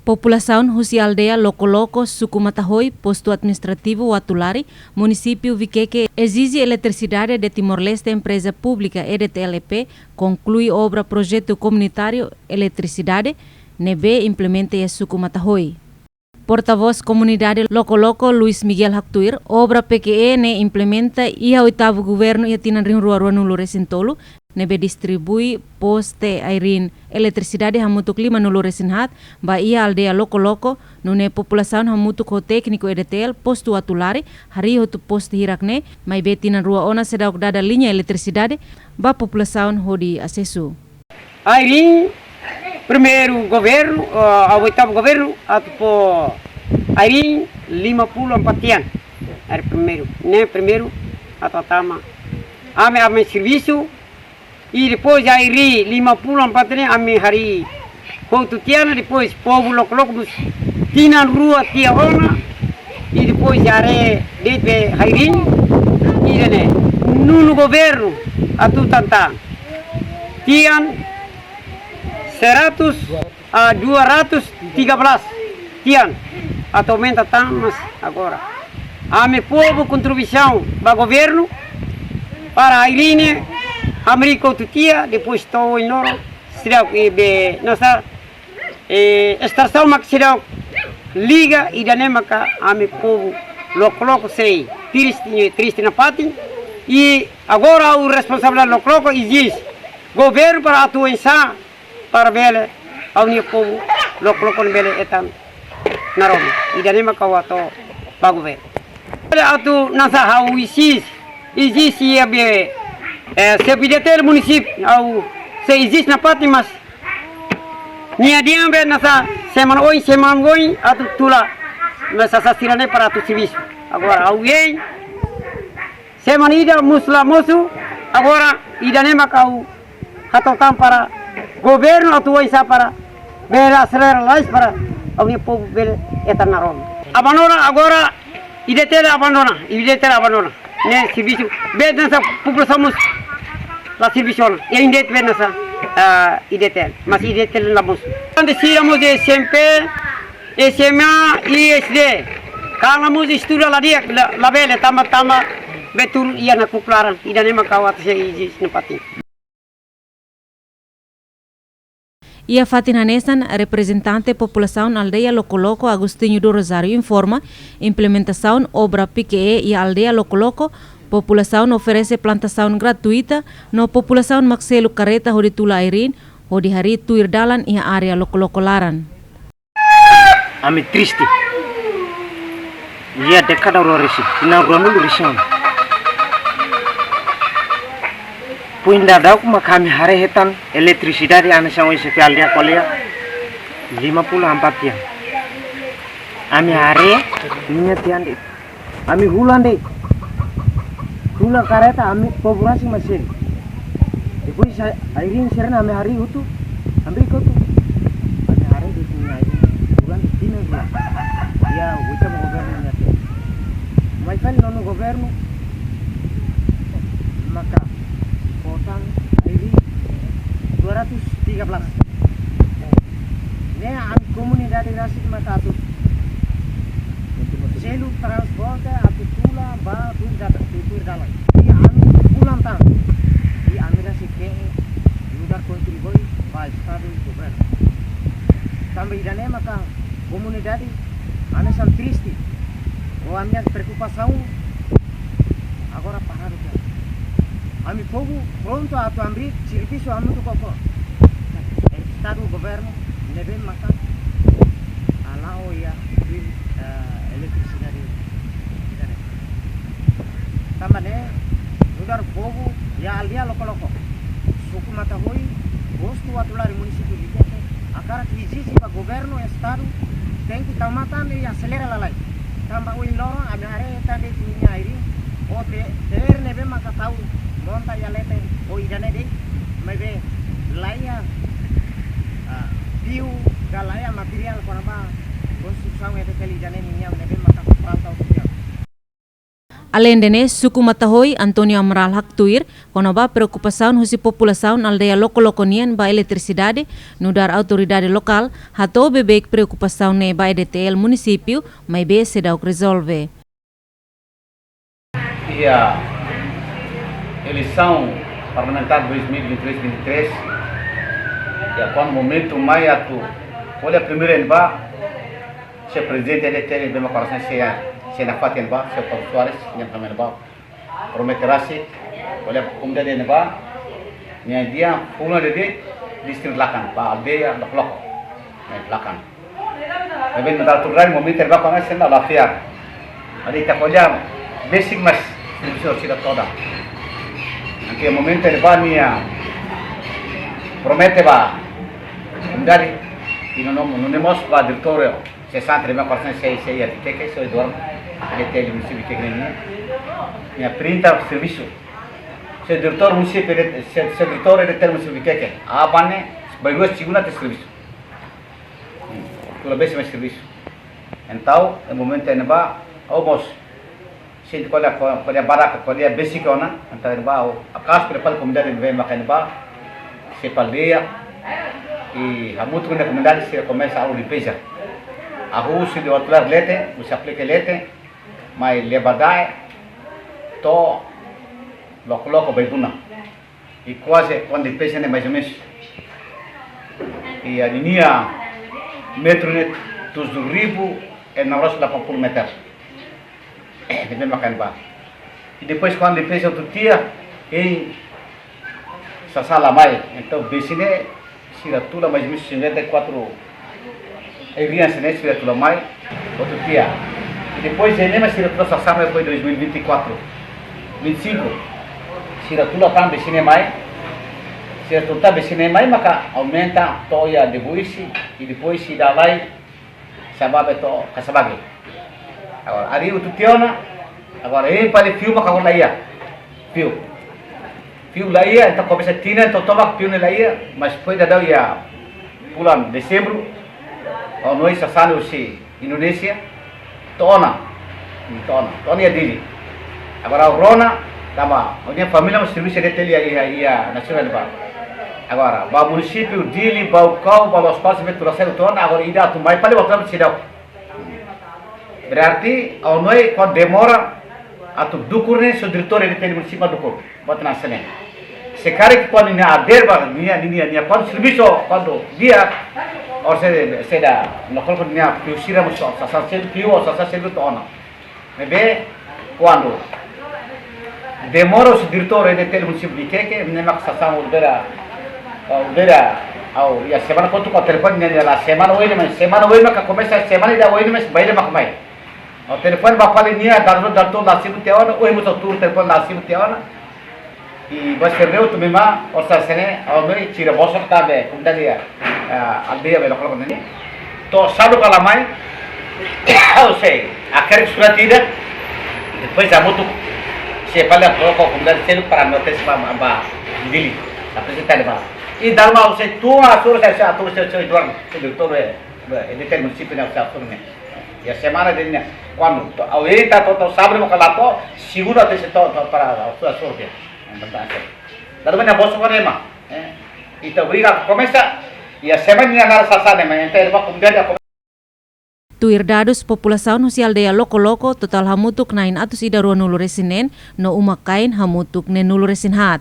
População Husi Aldeia Locoloco, Suku Matahoy, posto administrativo Watulari, município Viqueque, exige eletricidade de Timor-Leste, empresa pública EDTLP, conclui obra projeto comunitário eletricidade, nebe implementa e Suku Matahoy. Porta-voz Comunidade Locoloco, Luiz Miguel Hactuir, obra PQE ne implementa e a oitavo governo e tinan rin rua nulo resintolo, nebe distribui poste airin eletricidade hamutu klima nulo resinhat, ba ia aldeia Locoloco, nune população hamutu ko técnico EDTL, posto Watulari, hari hotu poste hirakne, mai be tinan rua ona sedau dada linha eletricidade, ba população hodi acesso. Airin primeiro governo, o oitavo governo, atau Airin 54 anos. Era primeiro, né? Primeiro, atau tama. Ame serviço e depois Airin 54 anos, ame hari koutu tiana, depois povo Locoloco tinan rua tia ona e depois are dete Airin e né? Nuno governo atau tanta tian 100 a 213 tian atualmente estamos agora. Ame povo contribuição para governo para a Irine América Tutia depois estou em Noro será be nossa estação mak será liga e danemaka ame povo Locoloco sei triste na pati e agora o responsável Locoloco existe governo para atuar para bele au ni povo Locoloco bele etan narom idane makawato baguve atu nasa hau existe ia be se bideter município au se existe na parte mas nia dia be nasa semana oi atu tula nasa sasirane para tu serviço agora au ei semana ida musu agora idane makau hatokan para governo atuou para bela acelerar lais para o povo bela etanaron. Abandona agora IDTL abandona né serviço bem nessa população la serviço e indet bem nessa IDTL mas IDTL lamos. Quando decidimos de SMP, SMA e SD kalau mus estuda la dia la bela tama betul ia na kuklaran idane makawat se izis nepati. E a Fatina Nessan, representante população aldeia Locoloco, Agostinho do Rosário, informa implementação obra PQE e aldeia Locoloco, população oferece plantação gratuita, no população Maxelo Careta, hodi tula Airin, hodi hari tuir dalan e a área Locoloco Laran. Ami triste. Ia dekada rorisi, ina ruanulu risian. Puinda dauk kami hari hetan eletricidade ame sango se aldeia kolia 54 tiang. Ami hari minyak tiang de. Ami hulan kareta ami populasi masih. Depois Airin serena ami hari utu ambil kau tu. Ami hari di sini hulan di sini dia. Dia ucap governo nya. Mai kan nono governo maka kota Airin 213. Ini komunitas rasik matatu. Selu transporte atau tula ba tuir dalan. Ini pulang tang. Di Amira Sike lugar kontribui ba estado governo. Sampai idane maka komunitas ane san triste. O amia preocupação agora parar o que ami povo pronto a abrir serviço a muito coco estado governo nebe maka alao ya eletricidade tambane lugar povo ya aldeia Locoloco Suku Matahoy posto Watulari município de Viqueque agora que existe para governo estado tem que tomar também e acelerar a lei tambah uin lorong ada are tadi punya Airin o ter nebe maka tahu monta ya lete o idane de mebe laya piu galaya material para construção e de kali idane niam nebe maka prata o dia. Além de suku Matahoy, Antônio Amaral Haktuir, konoba preocupação husi população aldeia loco-loconian ba eletricidade, no dar autoridade local, hatou bebek preocupação ne ba EDTL município, mas be se dá o resolve. E a eleição parlamentar 2023-2023, e a qual momento mais atu, olha primeiro em ba, se presidente EDTL bem coração se na fatia em ba, se Paulo Soares, yang kami ba, prometerasi, olha comunidade em ba, yang dia pulang dari distrik Lakan, ba aldeia lok-lok, Lakan. Tapi mendapat turun momento em ba kami se na lafiar, ali kita olha basic mas serviço sida toda. Naquele momento em ba nia promete ba, comunidade, e não temos ba diretor se santre me coração se ia que se dorme EDTL município que grande minha 30 serviço se diretor município se diretor EDTL município que a bane baru segunda de serviço tudo bem mais serviço então no momento em ba almost se colha baraka colha basic ona então em ba a casa para a comunidade vem makan ba se paldeia e a muito na comunidade se começa a limpeza aku si diwatular lete, usi aplike lete, mai lebadai, to loko baibuna. E quase quando pensa ne mais ou menos. E a linha metro net 2.980 meter. Deve makan ba. E depois quando pensa outro dia, em sasala mai, então besine sira tula mais ou menos 54 criança nesse filho do mai, outro dia. E depois ele mesmo se retrou essa samba foi 2024, 25. Se retrou também cine mai, se retrou também cine mai, maka aumenta toya de buisi e depois se dá lá sabab to kasabagi. Agora ari outro tiona, agora ele para fio maka lá ia, fio lá ia, então começa tina, então toma fio lá ia, mas foi da ia pulang dezembro. Nós sasano si Indonesia tona ya dili agora Rona tama onde família mas serviço EDTL ia nacional ba agora ba município dili ba kau ba los passos metu rasel tona agora ida tu mai pale botar sidau berarti nós quando demora atu dukurne so diretor EDTL município dukur buat nasane sekarang quando nia aderba nia quando serviço quando dia or se da local con mia più sira mo so sa più o sa se to ona mebe quando demoro su direttore EDTL municipio che ne mak sa udera au ya semana conto com telefone ne la semana hoje maka começa semana da hoje mas baile mak mai o telefone ba pale nia darto la sibu te ona hoje mo tur telefone la sibu te ona e bas perdeu tu mema or sa sene au noi tira bosok tabe kum dalia aldeia belo kalau ini to sadu kalamai au sei akhir surat tidak depois a moto se pala toko kemudian selu para notes ba dili tapi kita ba e dalma au sei tu atur saya atur saya doang sedutor EDTL municipio na atur ne ya semana dinnya quando au eta to sabre mo kalato seguro te se to para sua sorte dalam mana bosok kan emang itu berikan começa e a semana na sasane mas então ba comunidade Tuir dados população no aldeia loko total hamutuk nain atus ida 2 resinen no umakain hamutuk ne 0 resin hat.